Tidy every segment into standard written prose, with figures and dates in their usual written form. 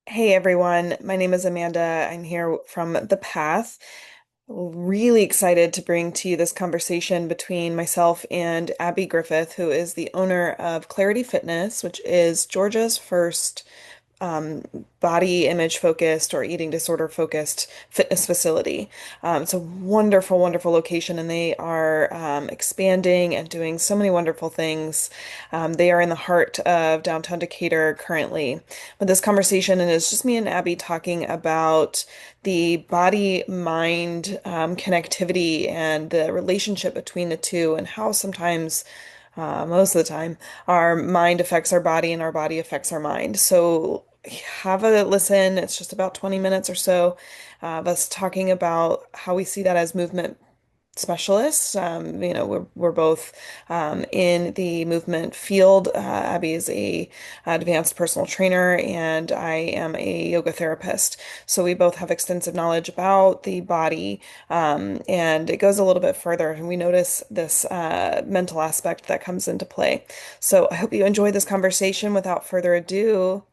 Hey everyone, my name is Amanda. I'm here from The Path. Really excited to bring to you this conversation between myself and Abbey Griffith, who is the owner of Clarity Fitness, which is Georgia's first um, body image focused or eating disorder focused fitness facility. It's a wonderful, wonderful location, and they are expanding and doing so many wonderful things. They are in the heart of downtown Decatur currently. But this conversation, and it's just me and Abby talking about the body mind connectivity and the relationship between the two, and how sometimes most of the time, our mind affects our body and our body affects our mind. So have a listen. It's just about 20 minutes or so of us talking about how we see that as movement specialists. We're both in the movement field. Abby is a advanced personal trainer, and I am a yoga therapist. So we both have extensive knowledge about the body, and it goes a little bit further. And we notice this mental aspect that comes into play. So I hope you enjoy this conversation. Without further ado.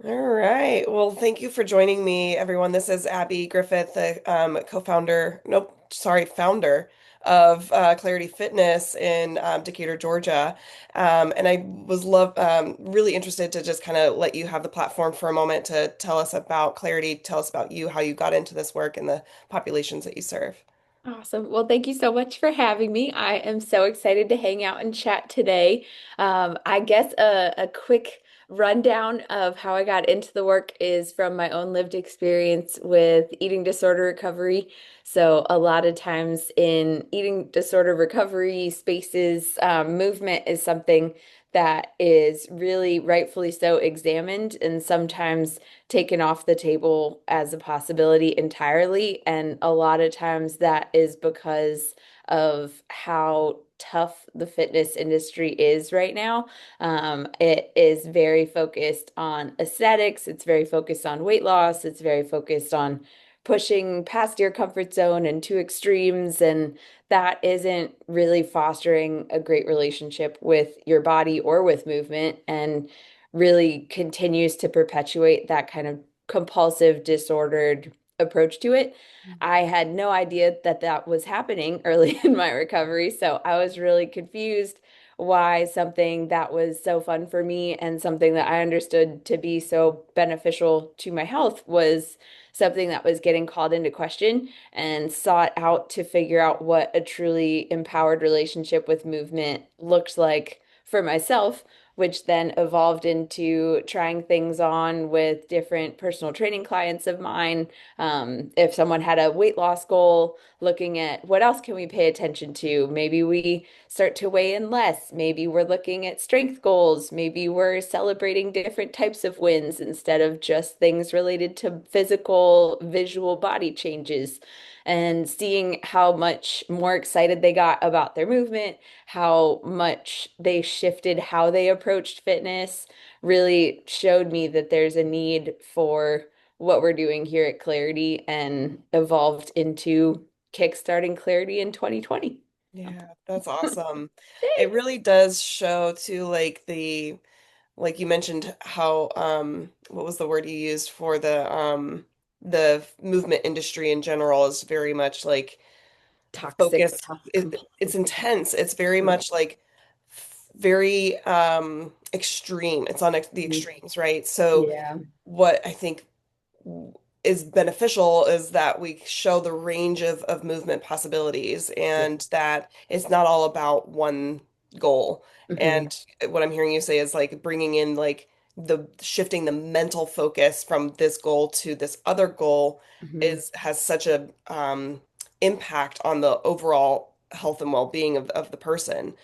All right. Well, thank you for joining me, everyone. This is Abby Griffith, the co-founder, nope, sorry, founder of Clarity Fitness in Decatur, Georgia. And I was really interested to just kind of let you have the platform for a moment to tell us about Clarity, tell us about you, how you got into this work and the populations that you serve. Awesome. Well, thank you so much for having me. I am so excited to hang out and chat today. I guess a quick rundown of how I got into the work is from my own lived experience with eating disorder recovery. So, a lot of times in eating disorder recovery spaces, movement is something that is really rightfully so examined and sometimes taken off the table as a possibility entirely. And a lot of times that is because of how tough the fitness industry is right now. It is very focused on aesthetics, it's very focused on weight loss, it's very focused on pushing past your comfort zone and to extremes. And that isn't really fostering a great relationship with your body or with movement. And really continues to perpetuate that kind of compulsive, disordered approach to it. I had no idea that that was happening early in my recovery, so I was really confused why something that was so fun for me and something that I understood to be so beneficial to my health was something that was getting called into question, and sought out to figure out what a truly empowered relationship with movement looked like for myself, which then evolved into trying things on with different personal training clients of mine. If someone had a weight loss goal, looking at what else can we pay attention to? Maybe we start to weigh in less. Maybe we're looking at strength goals. Maybe we're celebrating different types of wins instead of just things related to physical, visual body changes. And seeing how much more excited they got about their movement, how much they shifted how they approached fitness, really showed me that there's a need for what we're doing here at Clarity, and evolved into kickstarting Clarity in 2020. Yeah, that's awesome. It Thanks. really does show to like you mentioned how what was the word you used for the movement industry in general is very much like Toxic, focused. tough, It's compulsive. intense. It's very much like very extreme. It's on the Mhm. extremes, right? So Yeah. what I think is beneficial is that we show the range of movement possibilities, Yeah. and that it's not all about one goal. Hmm. And what I'm hearing you say is like bringing in like the shifting the mental focus from this goal to this other goal Hmm. is has such a impact on the overall health and well-being of the person.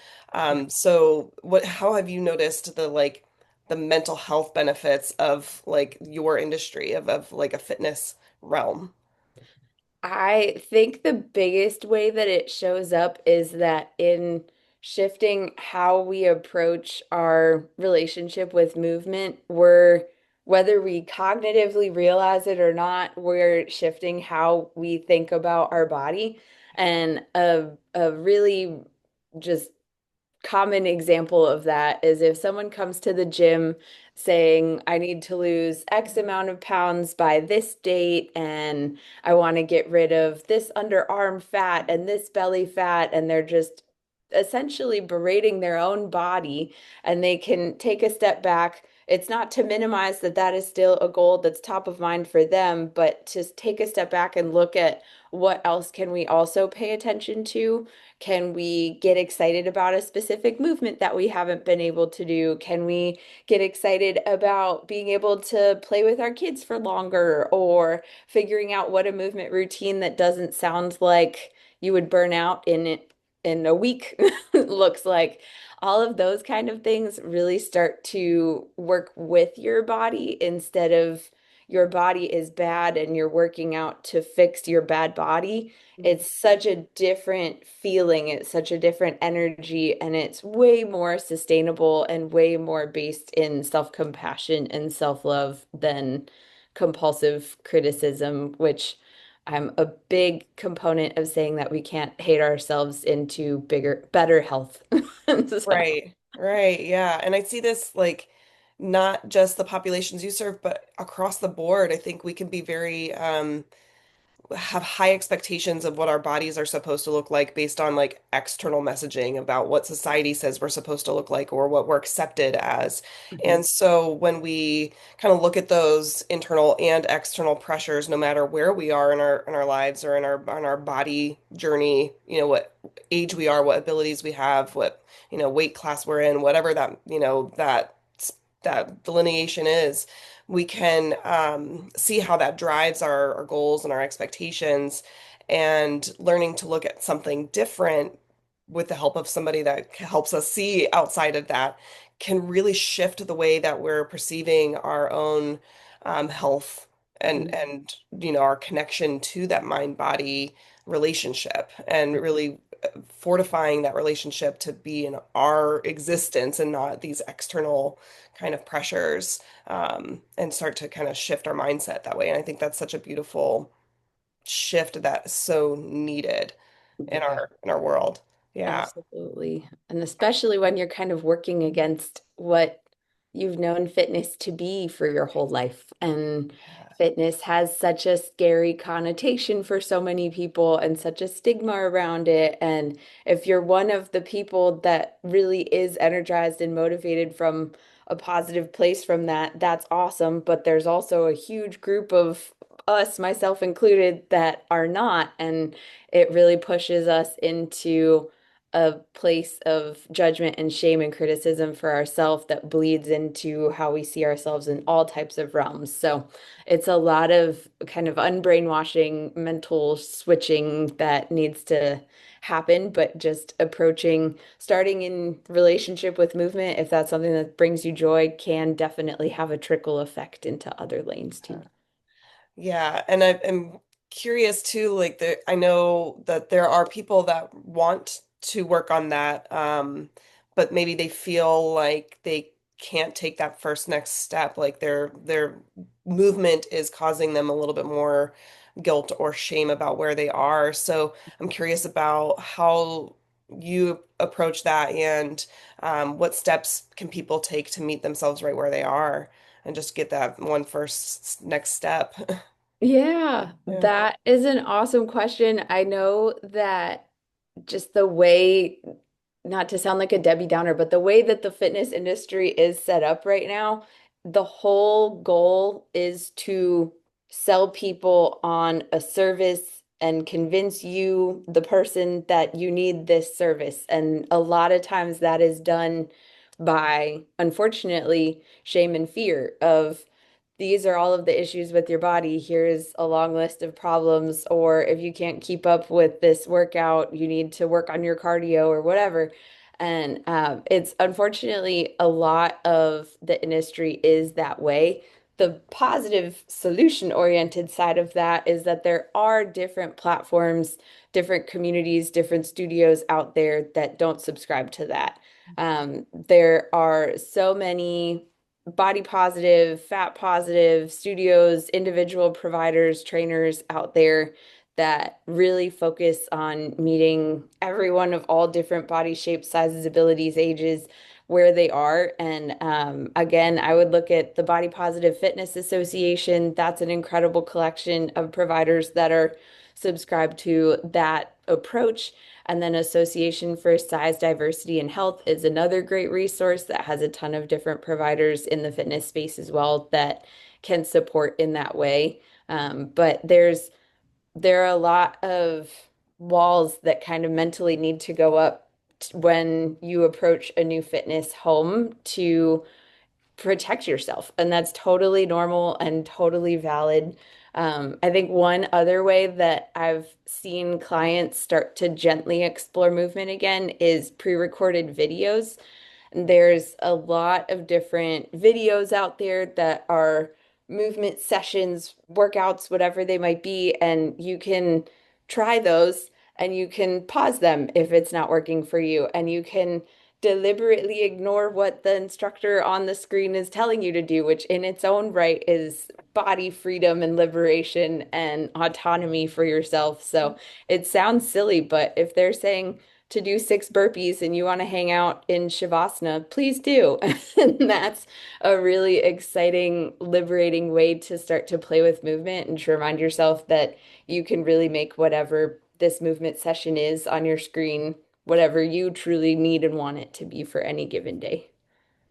So how have you noticed the mental health benefits of like your industry of like a fitness realm? I think the biggest way that it shows up is that in shifting how we approach our relationship with movement, whether we cognitively realize it or not, we're shifting how we think about our body. And a really just common example of that is if someone comes to the gym saying, I need to lose X amount of pounds by this date, and I want to get rid of this underarm fat and this belly fat, and they're just essentially berating their own body, and they can take a step back. It's not to minimize that that is still a goal that's top of mind for them, but to take a step back and look at what else can we also pay attention to? Can we get excited about a specific movement that we haven't been able to do? Can we get excited about being able to play with our kids for longer or figuring out what a movement routine that doesn't sound like you would burn out in a week looks like? All of those kind of things really start to work with your body instead of your body is bad and you're working out to fix your bad body. Mhm. It's such a different feeling, it's such a different energy, and it's way more sustainable and way more based in self-compassion and self-love than compulsive criticism, which I'm a big component of saying that we can't hate ourselves into better health. So, Right, right, yeah. And I see this like not just the populations you serve, but across the board. I think we can be very have high expectations of what our bodies are supposed to look like based on like external messaging about what society says we're supposed to look like or what we're accepted as. mhm, And so when we kind of look at those internal and external pressures, no matter where we are in our lives or in our body journey, you know, what age we are, what abilities we have, what, you know, weight class we're in, whatever that, you know, that delineation is, we can see how that drives our goals and our expectations, and learning to look at something different with the help of somebody that helps us see outside of that can really shift the way that we're perceiving our own health mhm, and you know our connection to that mind body relationship, and really fortifying that relationship to be in our existence and not these external kind of pressures, and start to kind of shift our mindset that way. And I think that's such a beautiful shift that's so needed yeah. in our world. Yeah. Absolutely. And especially when you're kind of working against what you've known fitness to be for your whole life. And fitness has such a scary connotation for so many people and such a stigma around it. And if you're one of the people that really is energized and motivated from a positive place from that, that's awesome. But there's also a huge group of us, myself included, that are not. And it really pushes us into a place of judgment and shame and criticism for ourselves that bleeds into how we see ourselves in all types of realms. So it's a lot of kind of unbrainwashing, mental switching that needs to happen, but just approaching, starting in relationship with movement, if that's something that brings you joy, can definitely have a trickle effect into other lanes too. Yeah, and I'm curious too, like I know that there are people that want to work on that, but maybe they feel like they can't take that first next step, like their movement is causing them a little bit more guilt or shame about where they are. So I'm curious about how you approach that, and what steps can people take to meet themselves right where they are and just get that one first next step. Yeah, Yeah. that is an awesome question. I know that just the way, not to sound like a Debbie Downer, but the way that the fitness industry is set up right now, the whole goal is to sell people on a service and convince you, the person, that you need this service. And a lot of times that is done by, unfortunately, shame and fear of these are all of the issues with your body. Here's a long list of problems. Or if you can't keep up with this workout, you need to work on your cardio or whatever. And it's unfortunately a lot of the industry is that way. The positive solution-oriented side of that is that there are different platforms, different communities, different studios out there that don't subscribe to that. There are so many body positive, fat positive studios, individual providers, trainers out there that really focus on meeting everyone of all different body shapes, sizes, abilities, ages, where they are. And again, I would look at the Body Positive Fitness Association. That's an incredible collection of providers that are subscribed to that approach. And then Association for Size Diversity and Health is another great resource that has a ton of different providers in the fitness space as well that can support in that way. But there are a lot of walls that kind of mentally need to go up when you approach a new fitness home to protect yourself. And that's totally normal and totally valid. I think one other way that I've seen clients start to gently explore movement again is pre-recorded videos. There's a lot of different videos out there that are movement sessions, workouts, whatever they might be, and you can try those and you can pause them if it's not working for you, and you can deliberately ignore what the instructor on the screen is telling you to do, which in its own right is body freedom and liberation and autonomy for yourself. So it sounds silly, but if they're saying, to do 6 burpees and you want to hang out in Shavasana, please do. And that's a really exciting, liberating way to start to play with movement and to remind yourself that you can really make whatever this movement session is on your screen, whatever you truly need and want it to be for any given day.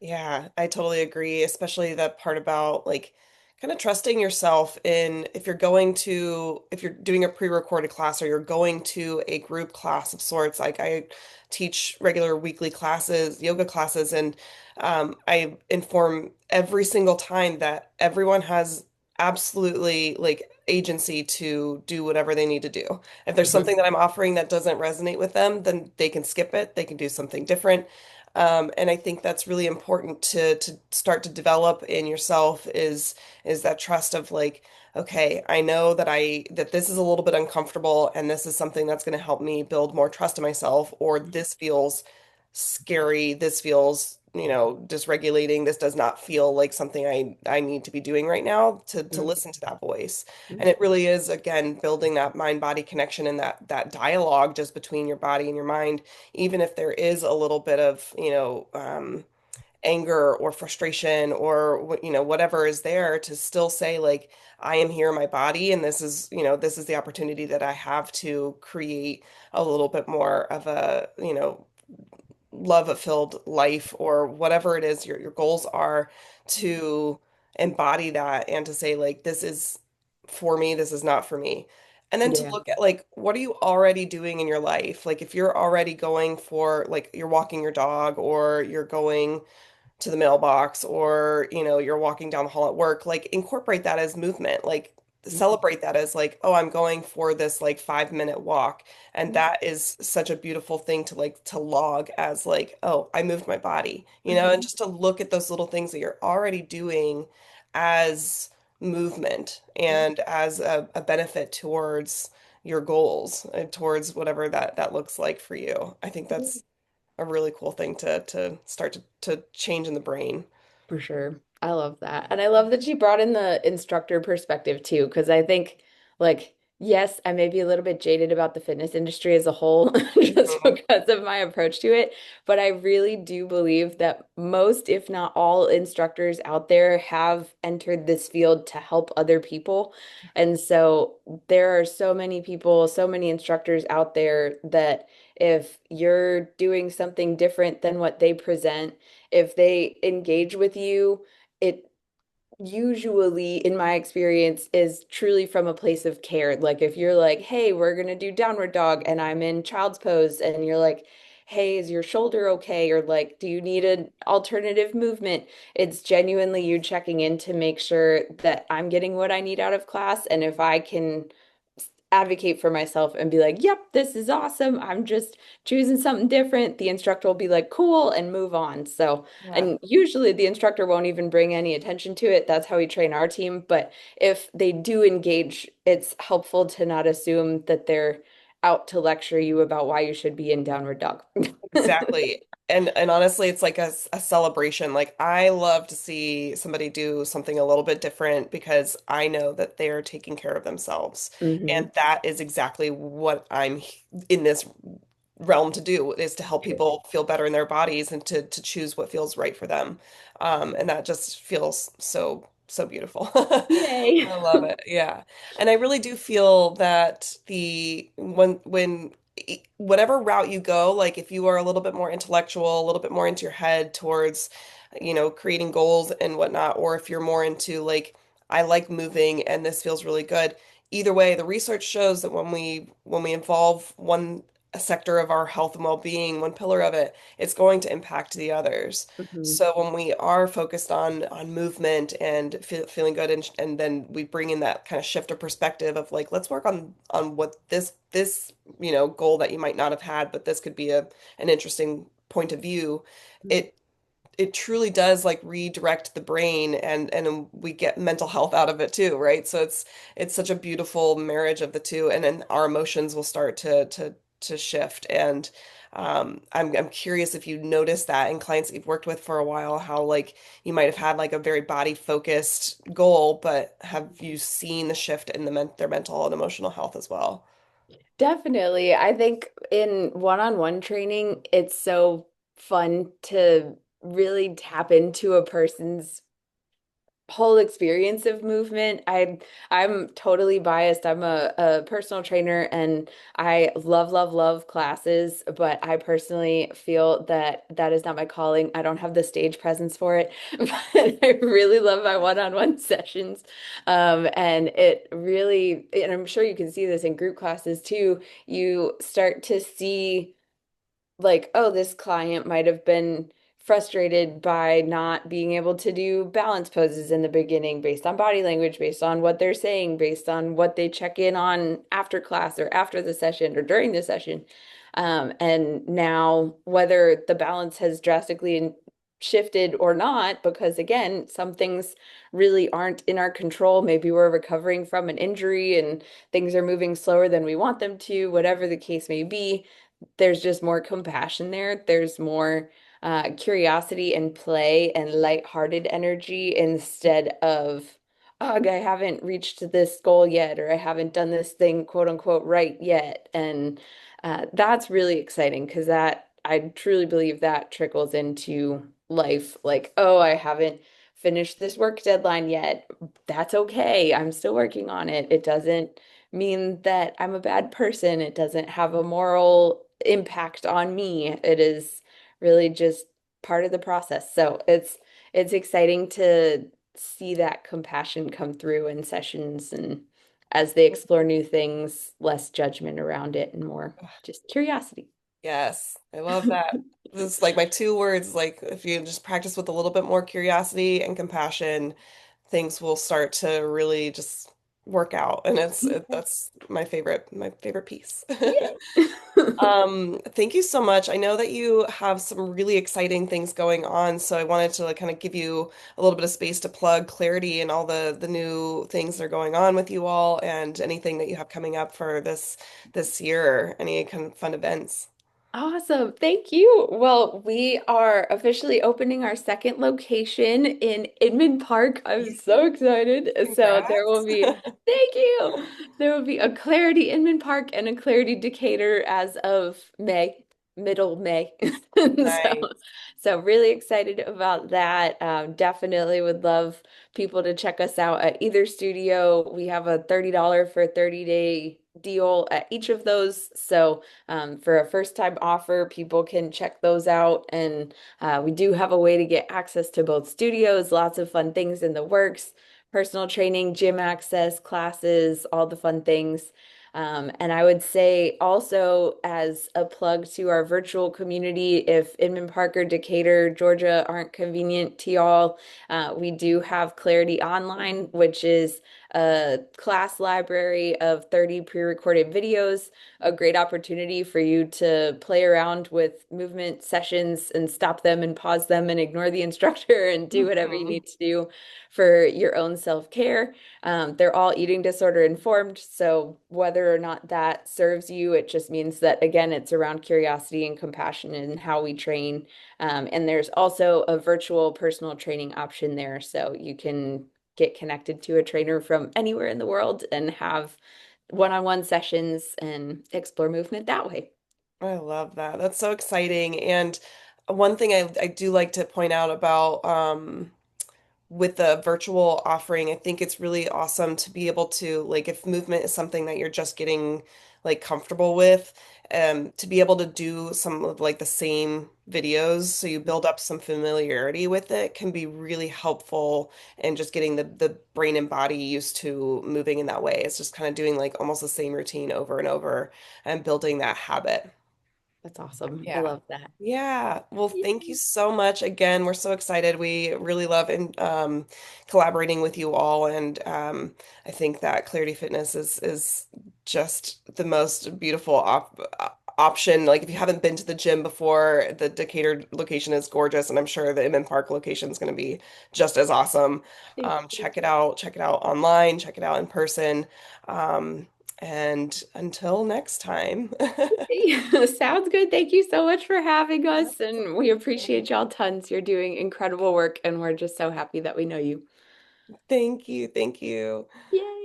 Yeah, I totally agree, especially that part about like kind of trusting yourself in if you're doing a pre-recorded class or you're going to a group class of sorts. Like I teach regular weekly classes, yoga classes, and I inform every single time that everyone has absolutely like agency to do whatever they need to do. If there's Mhm. something that I'm offering that doesn't resonate with them, then they can skip it, they can do something different. And I think that's really important to start to develop in yourself is that trust of like, okay, I know that this is a little bit uncomfortable and this is something that's going to help me build more trust in myself, or this feels scary, this feels, dysregulating, this does not feel like something I need to be doing right now to Mhm. listen to that voice. And it really is again building that mind-body connection and that dialogue just between your body and your mind, even if there is a little bit of, anger or frustration or whatever is there, to still say like, I am here in my body and this is the opportunity that I have to create a little bit more of a, love-filled life or whatever it is your goals are, to embody that and to say like, this is for me, this is not for me. And then to Yeah. look at like, what are you already doing in your life? Like if you're already going for like you're walking your dog or you're going to the mailbox or you're walking down the hall at work, like incorporate that as movement, like celebrate that as like, oh, I'm going for this like 5-minute walk, and that is such a beautiful thing to like to log as like, oh, I moved my body, and Mhm. just to look at those little things that you're already doing as movement and as a benefit towards your goals, towards whatever that looks like for you. I think that's a really cool thing to start to change in the brain. For sure. I love that. And I love that you brought in the instructor perspective too, because I think, like, yes, I may be a little bit jaded about the fitness industry as a whole, just Mhm. because of my approach to it. But I really do believe that most, if not all, instructors out there have entered this field to help other people. And so there are so many people, so many instructors out there that if you're doing something different than what they present, if they engage with you, it usually, in my experience, is truly from a place of care. Like if you're like, hey, we're gonna do downward dog and I'm in child's pose, and you're like, hey, is your shoulder okay? Or like, do you need an alternative movement? It's genuinely you checking in to make sure that I'm getting what I need out of class. And if I can advocate for myself and be like, yep, this is awesome. I'm just choosing something different. The instructor will be like, cool, and move on. So, Yeah, and usually the instructor won't even bring any attention to it. That's how we train our team. But if they do engage, it's helpful to not assume that they're out to lecture you about why you should be in downward dog. exactly. And honestly, it's like a celebration. Like I love to see somebody do something a little bit different because I know that they're taking care of themselves. Hmm. And that is exactly what in this realm to do, is to help people feel better in their bodies and to choose what feels right for them. And that just feels so beautiful. Yay. I love it. Yeah. And I really do feel that whatever route you go, like if you are a little bit more intellectual, a little bit more into your head towards, creating goals and whatnot, or if you're more into like, I like moving and this feels really good. Either way, the research shows that when we involve one a sector of our health and well-being, one pillar of it, it's going to impact the others. Mhm. So when we are focused on movement and feeling good, and then we bring in that kind of shift of perspective of like, let's work on what this goal that you might not have had, but this could be an interesting point of view. It it truly does like redirect the brain, and we get mental health out of it too, right? So it's such a beautiful marriage of the two, and then our emotions will start to shift. And I'm curious if you notice that in clients that you've worked with for a while, how like you might have had like a very body focused goal, but have you seen the shift in their mental and emotional health as well? Definitely. I think in one-on-one training, it's so fun to really tap into a person's whole experience of movement. I'm totally biased. I'm a personal trainer and I love classes, but I personally feel that that is not my calling. I don't have the stage presence for it, but I really love my one-on-one sessions. And it really, and I'm sure you can see this in group classes too, you start to see like, oh, this client might have been frustrated by not being able to do balance poses in the beginning based on body language, based on what they're saying, based on what they check in on after class or after the session or during the session. And now, whether the balance has drastically shifted or not, because again, some things really aren't in our control. Maybe we're recovering from an injury and things are moving slower than we want them to, whatever the case may be, there's just more compassion there. There's more curiosity and play and lighthearted energy instead of, ugh, I haven't reached this goal yet, or I haven't done this thing, quote unquote, right yet. And that's really exciting because that I truly believe that trickles into life. Like, oh, I haven't finished this work deadline yet. That's okay. I'm still working on it. It doesn't mean that I'm a bad person. It doesn't have a moral impact on me. It is really just part of the process. So it's exciting to see that compassion come through in sessions and as they explore new things, less judgment around it and more just curiosity. Yes, I love that. This is like my two words. Like, if you just practice with a little bit more curiosity and compassion, things will start to really just work out. And that's my favorite piece. Yay. Thank you so much. I know that you have some really exciting things going on, so I wanted to like kind of give you a little bit of space to plug Clarity and all the new things that are going on with you all, and anything that you have coming up for this year, any kind of fun events. Awesome. Thank you. Well, we are officially opening our second location in Inman Park. I'm so excited. So there will Congrats. be, thank you. There will be a Clarity Inman Park and a Clarity Decatur as of May, middle May. So, Nice. so really excited about that. Definitely would love people to check us out at either studio. We have a $30 for a 30-day deal at each of those. So, for a first time offer, people can check those out. And we do have a way to get access to both studios, lots of fun things in the works, personal training, gym access, classes, all the fun things. And I would say also as a plug to our virtual community, if Inman Park or Decatur, Georgia aren't convenient to y'all, we do have Clarity Online, which is a class library of 30 pre-recorded videos, a great opportunity for you to play around with movement sessions and stop them and pause them and ignore the instructor and do whatever you Mhm. need to do for your own self-care. They're all eating disorder informed, so whether whether or not that serves you. It just means that, again, it's around curiosity and compassion and how we train. And there's also a virtual personal training option there. So you can get connected to a trainer from anywhere in the world and have one-on-one sessions and explore movement that way. I love that. That's so exciting. And one thing I do like to point out about with the virtual offering, I think it's really awesome to be able to, like, if movement is something that you're just getting like comfortable with, to be able to do some of like the same videos so you build up some familiarity with it can be really helpful in just getting the brain and body used to moving in that way. It's just kind of doing like almost the same routine over and over and building that habit. That's awesome. I Yeah. love that. Yeah. Well, thank you so much. Again, we're so excited. We really love collaborating with you all, and I think that Clarity Fitness is just the most beautiful option. Like, if you haven't been to the gym before, the Decatur location is gorgeous, and I'm sure the Inman Park location is going to be just as awesome. Thank you. Check it out. Check it out online. Check it out in person. Um, and until next time. Sounds good. Thank you so much for having us, and we appreciate y'all tons. You're doing incredible work, and we're just so happy that we know you. Thank you. Thank you. Yay.